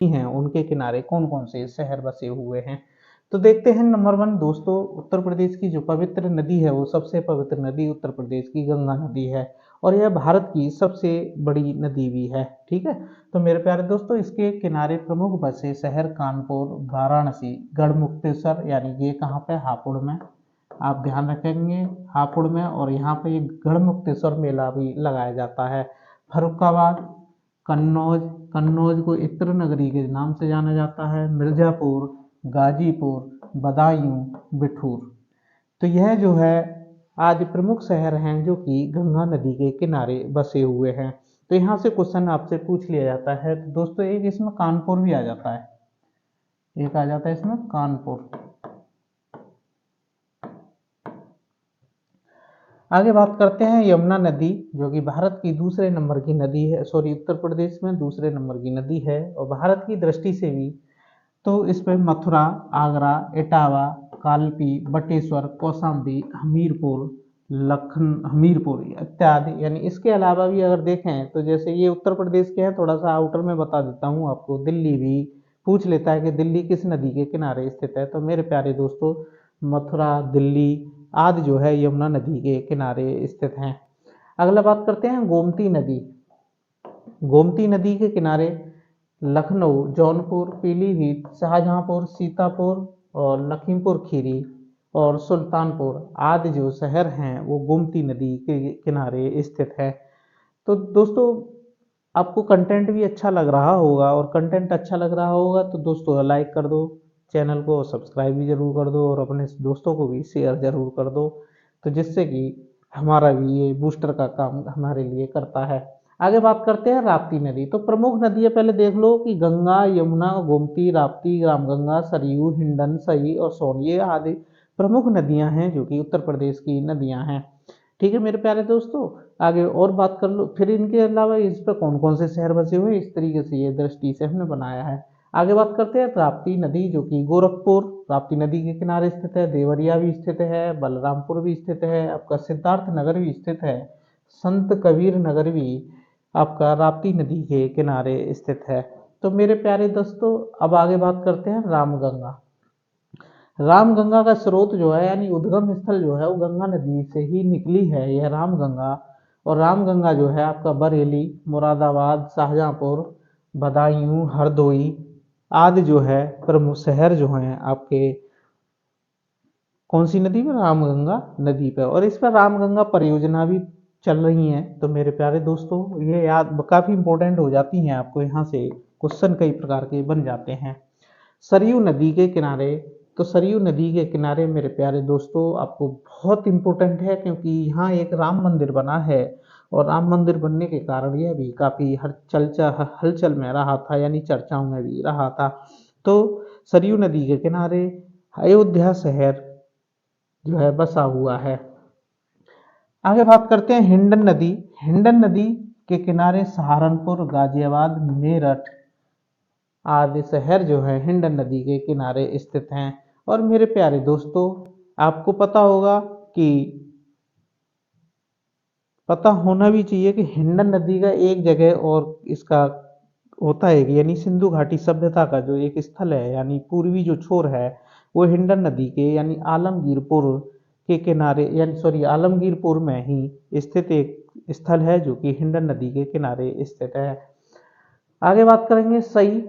हैं उनके किनारे कौन कौन से शहर बसे हुए हैं। तो देखते हैं नंबर 1 दोस्तों, उत्तर प्रदेश की जो पवित्र नदी है वो सबसे पवित्र नदी उत्तर प्रदेश की गंगा नदी है और यह भारत की सबसे बड़ी नदी भी है। ठीक है, तो मेरे प्यारे दोस्तों इसके किनारे प्रमुख बसे शहर कानपुर, वाराणसी, गढ़मुक्तेश्वर, यानी ये कहाँ पे, हापुड़ में, आप ध्यान रखेंगे हापुड़ में, और यहाँ पे एक गढ़मुक्तेश्वर मेला भी लगाया जाता है। फर्रुखाबाद, कन्नौज, कन्नौज को इत्र नगरी के नाम से जाना जाता है, मिर्जापुर, गाजीपुर, बदायूं, बिठूर। तो यह जो है आज प्रमुख शहर हैं जो कि गंगा नदी के किनारे बसे हुए हैं। तो यहाँ से क्वेश्चन आपसे पूछ लिया जाता है, तो दोस्तों एक इसमें कानपुर भी आ जाता है, एक आ जाता है इसमें कानपुर। आगे बात करते हैं यमुना नदी, जो कि भारत की दूसरे नंबर की नदी है, सॉरी उत्तर प्रदेश में दूसरे नंबर की नदी है, और भारत की दृष्टि से भी तो इस पर मथुरा, आगरा, इटावा, कालपी, बटेश्वर, कौशाम्बी, हमीरपुर, हमीरपुर इत्यादि, यानी इसके अलावा भी अगर देखें तो जैसे ये उत्तर प्रदेश के हैं, थोड़ा सा आउटर में बता देता हूँ आपको, दिल्ली भी पूछ लेता है कि दिल्ली किस नदी के किनारे स्थित है। तो मेरे प्यारे दोस्तों मथुरा, दिल्ली आदि जो है यमुना नदी के किनारे स्थित हैं। अगला बात करते हैं गोमती नदी। गोमती नदी के किनारे लखनऊ, जौनपुर, पीलीभीत, शाहजहांपुर, सीतापुर और लखीमपुर खीरी और सुल्तानपुर आदि जो शहर हैं वो गोमती नदी के किनारे स्थित है। तो दोस्तों आपको कंटेंट भी अच्छा लग रहा होगा, और कंटेंट अच्छा लग रहा होगा तो दोस्तों लाइक कर दो, चैनल को सब्सक्राइब भी जरूर कर दो और अपने दोस्तों को भी शेयर जरूर कर दो, तो जिससे कि हमारा भी ये बूस्टर का काम हमारे लिए करता है। आगे बात करते हैं राप्ती नदी। तो प्रमुख नदियां पहले देख लो कि गंगा, यमुना, गोमती, राप्ती, रामगंगा, सरयू, हिंडन, सई और सोन, ये आदि प्रमुख नदियां हैं जो कि उत्तर प्रदेश की नदियां हैं। ठीक है मेरे प्यारे दोस्तों, आगे और बात कर लो, फिर इनके अलावा इस पर कौन कौन से शहर बसे हुए, इस तरीके से ये दृष्टि से हमने बनाया है। आगे बात करते हैं राप्ती नदी, जो कि गोरखपुर राप्ती नदी के किनारे स्थित है, देवरिया भी स्थित है, बलरामपुर भी स्थित है, आपका सिद्धार्थ नगर भी स्थित है, संत कबीर नगर भी आपका राप्ती नदी के किनारे स्थित है। तो मेरे प्यारे दोस्तों अब आगे बात करते हैं रामगंगा। रामगंगा का स्रोत जो है यानी उद्गम स्थल जो है वो गंगा नदी से ही निकली है यह रामगंगा। और रामगंगा जो है आपका बरेली, मुरादाबाद, शाहजहांपुर, बदायूं, हरदोई आदि जो है प्रमुख शहर जो हैं आपके कौन सी नदी पर, रामगंगा नदी पर, और इस पर रामगंगा परियोजना भी चल रही है। तो मेरे प्यारे दोस्तों ये याद काफ़ी इंपॉर्टेंट हो जाती हैं, आपको यहाँ से क्वेश्चन कई प्रकार के बन जाते हैं। सरयू नदी के किनारे, तो सरयू नदी के किनारे मेरे प्यारे दोस्तों आपको बहुत इम्पोर्टेंट है, क्योंकि यहाँ एक राम मंदिर बना है, और राम मंदिर बनने के कारण यह भी काफ़ी हलचल में रहा था, यानी चर्चाओं में भी रहा था। तो सरयू नदी के किनारे अयोध्या शहर जो है बसा हुआ है। आगे बात करते हैं हिंडन नदी। हिंडन नदी के किनारे सहारनपुर, गाजियाबाद, मेरठ आदि शहर जो है हिंडन नदी के किनारे स्थित हैं। और मेरे प्यारे दोस्तों आपको पता होगा कि पता होना भी चाहिए कि हिंडन नदी का एक जगह और इसका होता है कि यानी सिंधु घाटी सभ्यता का जो एक स्थल है, यानी पूर्वी जो छोर है वो हिंडन नदी के यानी आलमगीरपुर के किनारे, यानी सॉरी आलमगीरपुर में ही स्थित एक स्थल है जो कि हिंडन नदी के किनारे स्थित है। आगे बात करेंगे सई।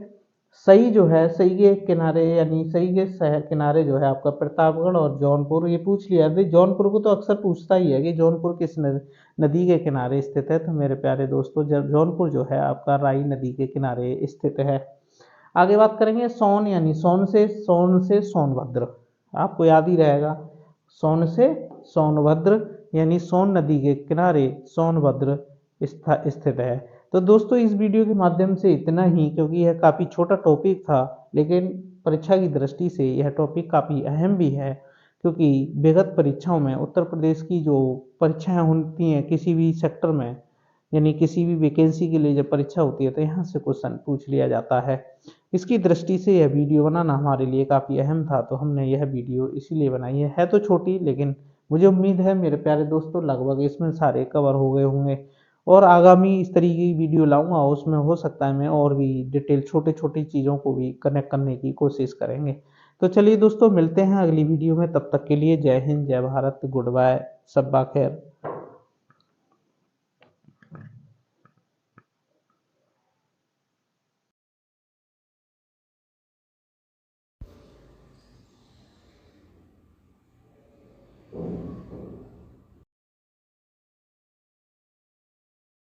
सई जो है सई के किनारे यानी सई के शहर किनारे जो है आपका प्रतापगढ़ और जौनपुर, ये पूछ लिया था जौनपुर को, तो अक्सर पूछता ही है कि जौनपुर किस नदी के किनारे स्थित है। तो मेरे प्यारे दोस्तों जौनपुर जो है आपका राई नदी के किनारे स्थित है। आगे बात करेंगे सोन, यानी सोन से सोनभद्र, आपको याद ही रहेगा, सोन से सोनभद्र यानी सोन नदी के किनारे सोनभद्र स्थित है। तो दोस्तों इस वीडियो के माध्यम से इतना ही, क्योंकि यह काफ़ी छोटा टॉपिक था, लेकिन परीक्षा की दृष्टि से यह टॉपिक काफ़ी अहम भी है, क्योंकि विगत परीक्षाओं में उत्तर प्रदेश की जो परीक्षाएं होती हैं किसी भी सेक्टर में, यानी किसी भी वैकेंसी के लिए जब परीक्षा होती है तो यहाँ से क्वेश्चन पूछ लिया जाता है। इसकी दृष्टि से यह वीडियो बनाना हमारे लिए काफ़ी अहम था, तो हमने यह वीडियो इसीलिए बनाई है तो छोटी, लेकिन मुझे उम्मीद है मेरे प्यारे दोस्तों लगभग इसमें सारे कवर हो गए होंगे। और आगामी इस तरीके की वीडियो लाऊंगा, उसमें हो सकता है मैं और भी डिटेल छोटे छोटी चीज़ों को भी कनेक्ट करने की कोशिश करेंगे। तो चलिए दोस्तों, मिलते हैं अगली वीडियो में, तब तक के लिए जय हिंद, जय भारत, गुड बाय, शब्बा खैर।